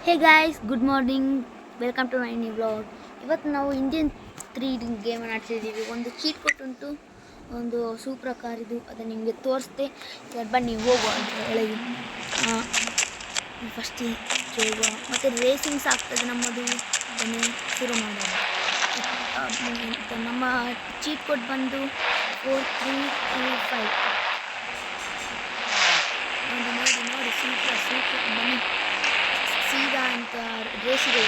Hey guys, good morning. Welcome to my new vlog. ಇವತ್ತು ನಾವು Indian 3 game ಆಡ್ತಿದ್ದೀವಿ. ಒಂದು cheat code ಉಂಟು, ಒಂದು ಸೂಪರ್ ಕಾರ್ ಇದು, ಅದನ್ನು ನಿಮಗೆ ತೋರಿಸ್ದೆ. ಬನ್ನಿ ಹೋಗುವ ಒಳಗೆ. ಫಸ್ಟ್ ಹೋಗುವ, ಮತ್ತು ರೇಸಿಂಗ್ಸ್ ಆಗ್ತದೆ ನಮ್ಮದು. ಬನ್ನಿ ಶುರು ಮಾಡೋಣ. ನಮ್ಮ ಚೀಟ್ ಕೋಡ್ ಬಂದು 4325. ನೋಡಿ ಸೂಪರ್ ಬನ್ನಿ ಸೀದಾ ಅಂತ ರೇಸಿಗೆ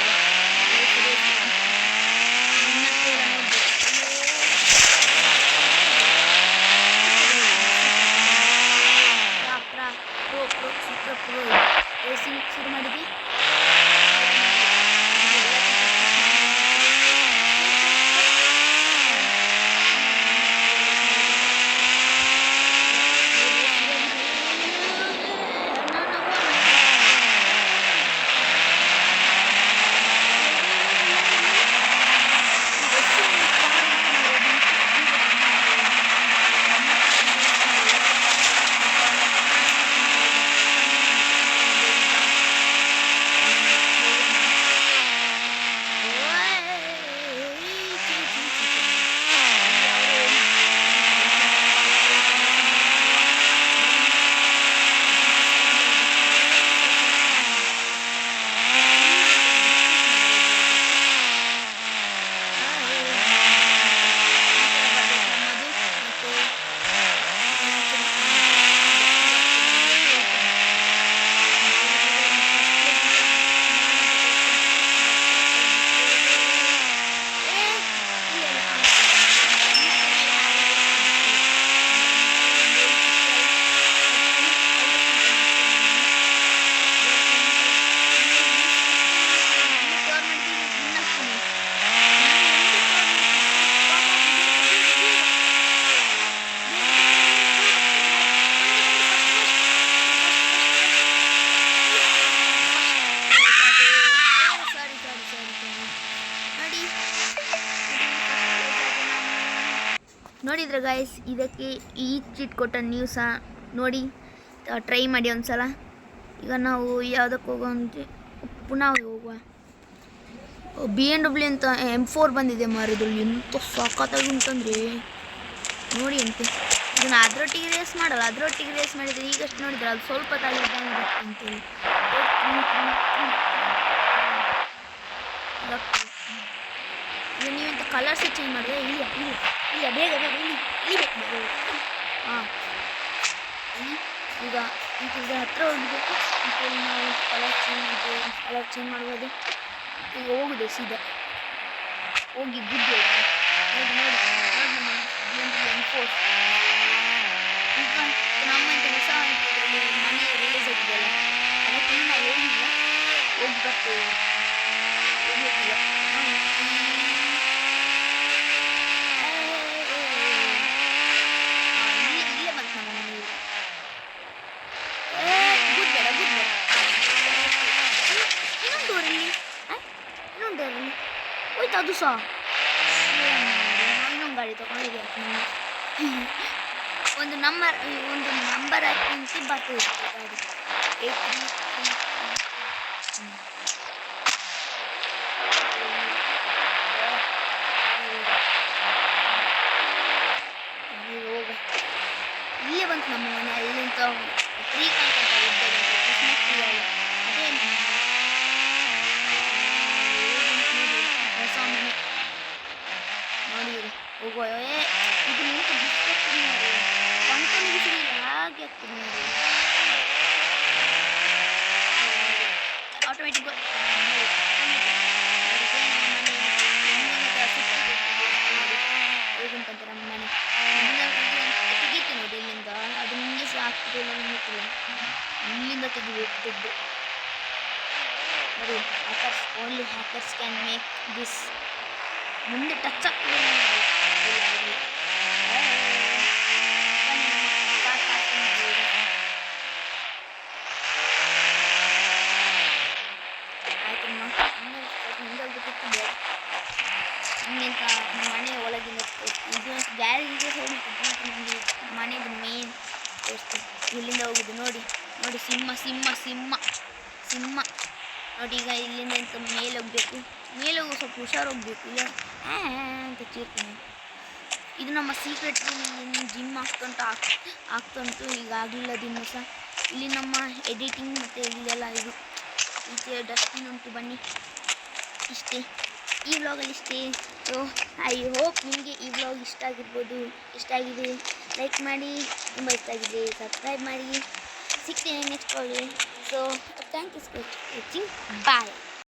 ರೇಸಿಂಗ್ ಶುರು ಮಾಡಿದ್ವಿ. ನೋಡಿದ್ರೆ ಗಾಯ್ಸ್, ಇದಕ್ಕೆ ಈ ಚೀಟ್ ಕೊಟ್ಟ ನೀವು ಸಹ ನೋಡಿ, ಟ್ರೈ ಮಾಡಿ ಒಂದ್ಸಲ. ಈಗ ನಾವು ಯಾವುದಕ್ಕೆ ಹೋಗೋಂತೆ ಪುನಃ ಹೋಗುವ. BMW ಅಂತ M4 ಬಂದಿದೆ ಮಾರಿದ್ರು, ಎಂತ ಸಖತ್ತಾಗಿ ಉಂಟಂದ್ರೆ ನೋಡಿ ಅಂತೆ. ಇದನ್ನು ಅದರೊಟ್ಟಿಗೆ ರೇಸ್ ಮಾಡಲ್ಲ, ಅದರೊಟ್ಟಿಗೆ ರೇಸ್ ಮಾಡಿದರೆ ಈಗಷ್ಟು ನೋಡಿದ್ರೆ ಅದು ಸ್ವಲ್ಪ ತಾಳಿ ಅಂತೇಳಿ. ಈಗ ನೀವಂತ ಕಲರ್ಸ್ ಚೇಂಜ್ ಮಾಡಿದ್ರೆ ಇಲ್ಲ ಬೇಗ ಇಳಿಬೇಕು. ಹಾಂ, ಈಗ ಹತ್ರ ಹೋಗಬೇಕು. ಅಂತೇಳಿ ನಾವು ಕಲರ್ ಚೇಂಜ್ ಮಾಡ್ಬೋದು. ಈಗ ಹೋಗುದು ಸೀದಾ ಹೋಗಿ ಗುಡ್ಡೆ ನೋಡಿ M4. ಈಗ ನಮ್ಮ ಹೊಸ ಮನೆ ರಿಲೀಸ್ ಆಗಿದೆಯಲ್ಲ, ಅದಕ್ಕೆ ನಾವು ಹೋಗಿಲ್ಲ, ಹೋಗಿ ಬರ್ತೇವೆ. ಹೋಯ್ತು ಅದು ಸಹ. ಇನ್ನೊಂದು ಗಾಡಿ ತಗೊಂಡಿದೆ. ಒಂದು ನಂಬರ್ ಹಾಕಿ ಬರ್ತದೆ ಗಾಡಿ. 8333. ಹೋಗ, ಇಲ್ಲೇ ಬಂತು ನಮ್ಮ ಮನೆ. ಅಲ್ಲಿಂದ ಶ್ರೀಕಾಂತ್ ಅಂತ ಇದ್ದಾರೆ, ಕ್ರಿಸ್ಮಸ್ ಟ್ರೀ ಅದೇ ನಮ್ಮ ಹೊಸ ಮನೆ. ನೋಡಿ ಹೋಗುವ. ಇದು ನಿಂತು ಬಿಸ್ಕತ್ತು ನೋಡಿ, ಕೊಂಡ್ಕೊಂಡು ಬಿಸಿಲಿಲ್ಲ ಹಾಗೆ ಆಗ್ತದೆ ನೋಡಿ. ಆಟೋಮೆಟಿಕ್ ಹೇಗುಂಟಂತೆ ನಮ್ಮ ಮನೆ. ತೆಗೀತು ನೋಡಿ ಇಲ್ಲಿಂದ, ಅದು ನಿಮಗೆ ಸಹ ಆಗ್ತದೆ ಇಲ್ಲ ಗೊತ್ತಿಲ್ಲ. ಇಲ್ಲಿಂದ ತೆಗಿಬೇಕು ನೋಡಿ. Only hackers can make this. ಮುಂದೆ ಟಚ್ ಆಗ್ತದೆ ಹಿಂಗೆಂತ ಮನೆ ಒಳಗಿನ ಇದು ಗ್ಯಾರೇಜಿಗೆ ಹೋಗ್ಲಿಕ್ಕೆ ನಮಗೆ ಮನೆದು ಮೇನ್ ತೋರಿಸ್ತೀನಿ. ಇಲ್ಲಿಂದ ಹೋಗುದು ನೋಡಿ. ನೋಡಿ ಸಿಂಹ ಸಿಂಹ ಸಿಂಹ ಸಿಂಹ ನೋಡಿ ಈಗ ಇಲ್ಲಿಂದ ಇಂತ ಮೇಲೆ ಹೋಗಬೇಕು, ಮೇಲೆ ಹೋಗೋ ಸ್ವಲ್ಪ ಹುಷಾರು ಹೋಗ್ಬೇಕು, ಇಲ್ಲ ಅಂತ ಚೀರ್ತೀನಿ. ಇದು ನಮ್ಮ ಸೀಕ್ರೆಟ್ ರೂಮ್. ಇಲ್ಲಿ ಜಿಮ್ ಆಗ್ತಂಟು ಈಗ ಆಗಲಿಲ್ಲ ದಿನ ಸಹ. ಇಲ್ಲಿ ನಮ್ಮ ಎಡಿಟಿಂಗ್ ಮತ್ತು ಇಲ್ಲೆಲ್ಲ ಇದು ಈಚೆ ಡಸ್ಟ್ಬಿನ್ ಉಂಟು. ಬನ್ನಿ, ಇಷ್ಟೇ ಈ ವ್ಲಾಗಲ್ಲಿ ಇಷ್ಟೇ. ಸೊ ಐ ಹೋಪ್ ನಿಮಗೆ ಈ ವ್ಲಾಗ್ ಇಷ್ಟ ಆಗಿದೆ ಲೈಕ್ ಮಾಡಿ, ತುಂಬ ಇಷ್ಟ ಆಗಿದೆ ಸಬ್ಸ್ಕ್ರೈಬ್ ಮಾಡಿ. ಸಿಗ್ತೇನೆ ನೆಕ್ಸ್ಟ್ ವ್ಲಾಗಲ್ಲಿ. So thank you for watching, bye.